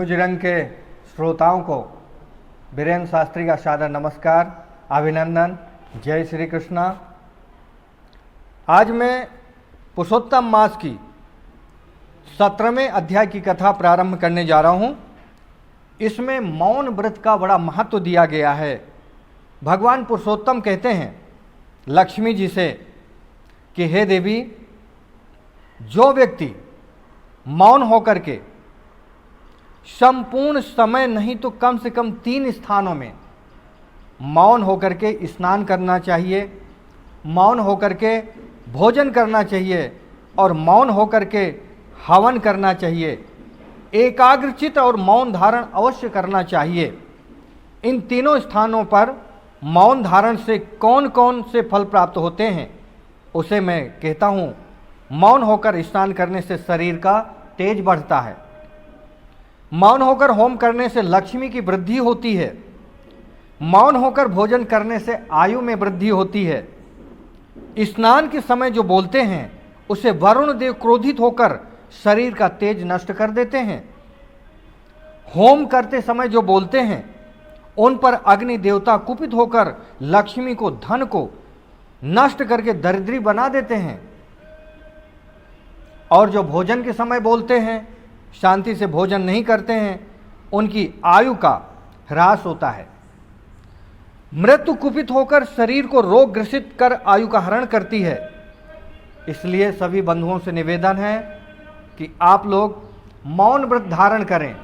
News रंग के श्रोताओं को बीरेन्द्र शास्त्री का सादर नमस्कार, अभिनंदन, जय श्री कृष्णा। आज मैं पुरुषोत्तम मास की 17वें अध्याय की कथा प्रारंभ करने जा रहा हूँ। इसमें मौन व्रत का बड़ा महत्व दिया गया है। भगवान पुरुषोत्तम कहते हैं लक्ष्मी जी से कि हे देवी, जो व्यक्ति मौन होकर के संपूर्ण समय नहीं तो कम से कम 3 स्थानों में मौन होकर के स्नान करना चाहिए, मौन होकर के भोजन करना चाहिए और मौन होकर के हवन करना चाहिए, एकाग्रचित और मौन धारण अवश्य करना चाहिए। इन तीनों स्थानों पर मौन धारण से कौन कौन से फल प्राप्त होते हैं उसे मैं कहता हूँ। मौन होकर स्नान करने से शरीर का तेज बढ़ता है। मौन होकर होम करने से लक्ष्मी की वृद्धि होती है। मौन होकर भोजन करने से आयु में वृद्धि होती है। स्नान के समय जो बोलते हैं उसे वरुण देव क्रोधित होकर शरीर का तेज नष्ट कर देते हैं। होम करते समय जो बोलते हैं उन पर अग्नि देवता कुपित होकर लक्ष्मी को, धन को नष्ट करके दरिद्री बना देते हैं। और जो भोजन के समय बोलते हैं, शांति से भोजन नहीं करते हैं, उनकी आयु का ह्रास होता है। मृत्यु कुपित होकर शरीर को रोग ग्रसित कर आयु का हरण करती है। इसलिए सभी बंधुओं से निवेदन है कि आप लोग मौन व्रत धारण करें।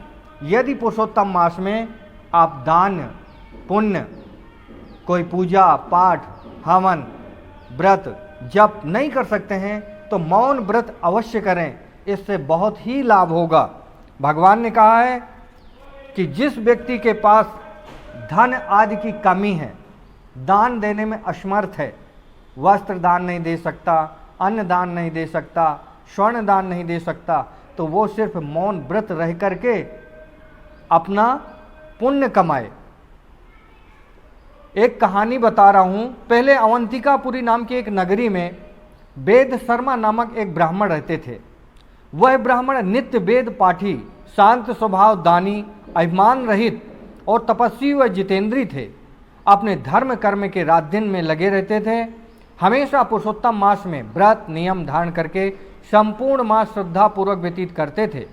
यदि पुरुषोत्तम मास में आप दान पुण्य, कोई पूजा पाठ, हवन, व्रत, जप नहीं कर सकते हैं तो मौन व्रत अवश्य करें, इससे बहुत ही लाभ होगा। भगवान ने कहा है कि जिस व्यक्ति के पास धन आदि की कमी है, दान देने में असमर्थ है, वस्त्र दान नहीं दे सकता, अन्न दान नहीं दे सकता, स्वर्ण दान नहीं दे सकता, तो वो सिर्फ मौन व्रत रह करके अपना पुण्य कमाए। एक कहानी बता रहा हूँ। पहले अवंतिकापुरी नाम की एक नगरी में वेद शर्मा नामक एक ब्राह्मण रहते थे। वह ब्राह्मण नित्य वेद पाठी, शांत स्वभाव, दानी, अभिमान रहित और तपस्वी व जितेंद्री थे। अपने धर्म कर्म के रात दिन में लगे रहते थे। हमेशा पुरुषोत्तम मास में व्रत नियम धारण करके संपूर्ण मास श्रद्धापूर्वक व्यतीत करते थे।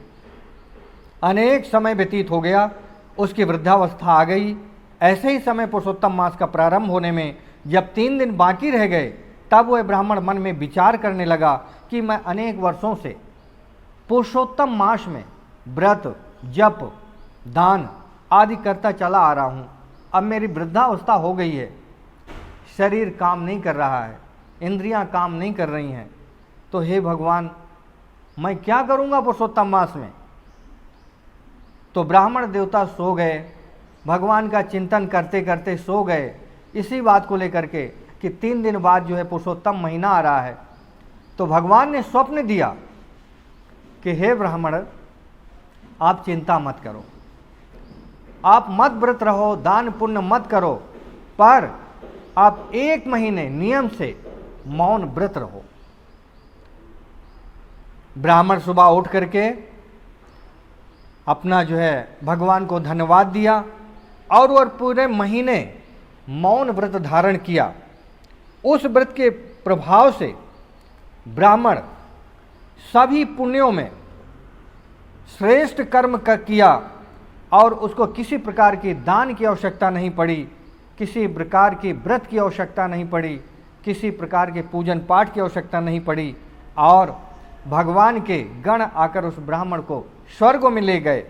अनेक समय व्यतीत हो गया, उसकी वृद्धावस्था आ गई। ऐसे ही समय पुरुषोत्तम मास का प्रारंभ होने में जब 3 दिन बाकी रह गए, तब वह ब्राह्मण मन में विचार करने लगा कि मैं अनेक वर्षों से पुरुषोत्तम मास में व्रत, जप, दान आदि करता चला आ रहा हूँ। अब मेरी वृद्धावस्था हो गई है, शरीर काम नहीं कर रहा है, इंद्रियां काम नहीं कर रही हैं, तो हे भगवान, मैं क्या करूँगा पुरुषोत्तम मास में। तो ब्राह्मण देवता सो गए, भगवान का चिंतन करते करते सो गए, इसी बात को लेकर के कि 3 दिन बाद जो है पुरुषोत्तम महीना आ रहा है। तो भगवान ने स्वप्न दिया कि हे ब्राह्मण, आप चिंता मत करो, आप मत व्रत रहो, दान पुण्य मत करो, पर आप 1 महीने नियम से मौन व्रत रहो। ब्राह्मण सुबह उठ करके अपना जो है भगवान को धन्यवाद दिया और वह पूरे महीने मौन व्रत धारण किया। उस व्रत के प्रभाव से ब्राह्मण सभी पुण्यों में श्रेष्ठ कर्म किया और उसको किसी प्रकार की दान की आवश्यकता नहीं पड़ी, किसी प्रकार की व्रत की आवश्यकता नहीं पड़ी, किसी प्रकार के पूजन पाठ की आवश्यकता नहीं पड़ी। और भगवान के गण आकर उस ब्राह्मण को स्वर्ग में ले गए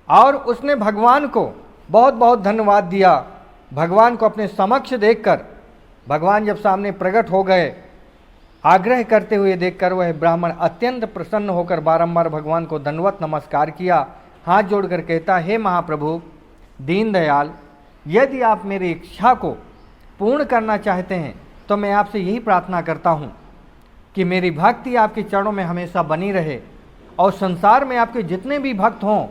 और उसने भगवान को बहुत बहुत धन्यवाद दिया। भगवान को अपने समक्ष देखकर, भगवान जब सामने प्रकट हो गए, आग्रह करते हुए देखकर वह ब्राह्मण अत्यंत प्रसन्न होकर बारंबार भगवान को दंडवत नमस्कार किया। हाथ जोड़कर कहता, हे महाप्रभु दीनदयाल, यदि आप मेरी इच्छा को पूर्ण करना चाहते हैं तो मैं आपसे यही प्रार्थना करता हूँ कि मेरी भक्ति आपके चरणों में हमेशा बनी रहे और संसार में आपके जितने भी भक्त हों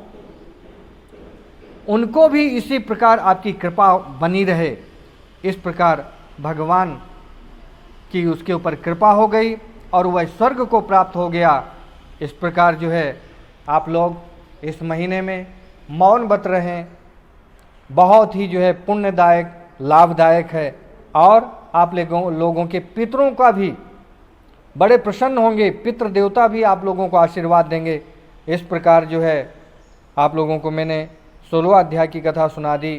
उनको भी इसी प्रकार आपकी कृपा बनी रहे। इस प्रकार भगवान की उसके ऊपर कृपा हो गई और वह स्वर्ग को प्राप्त हो गया। इस प्रकार जो है आप लोग इस महीने में मौन व्रत रहें, बहुत ही जो है पुण्यदायक लाभदायक है। और आप लोगों के पितरों का भी बड़े प्रसन्न होंगे, पितृ देवता भी आप लोगों को आशीर्वाद देंगे। इस प्रकार जो है आप लोगों को मैंने 16वां अध्याय की कथा सुना दी।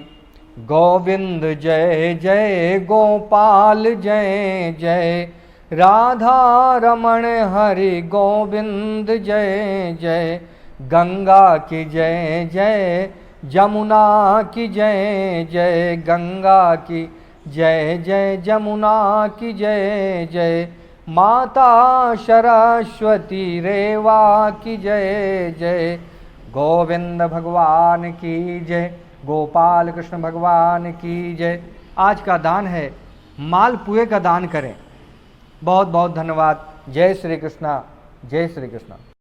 गोविंद जय जय गोपाल जय जय, राधा रमण हरि गोविंद जय जय, गंगा की जय जय जमुना की जय जय, गंगा की जय जय जमुना की जय जय, माता सरस्वती रेवा की जय जय, गोविंद भगवान की जय, गोपाल कृष्ण भगवान की जय। आज का दान है मालपुए का दान करें। बहुत बहुत धन्यवाद। जय श्री कृष्णा, जय श्री कृष्णा।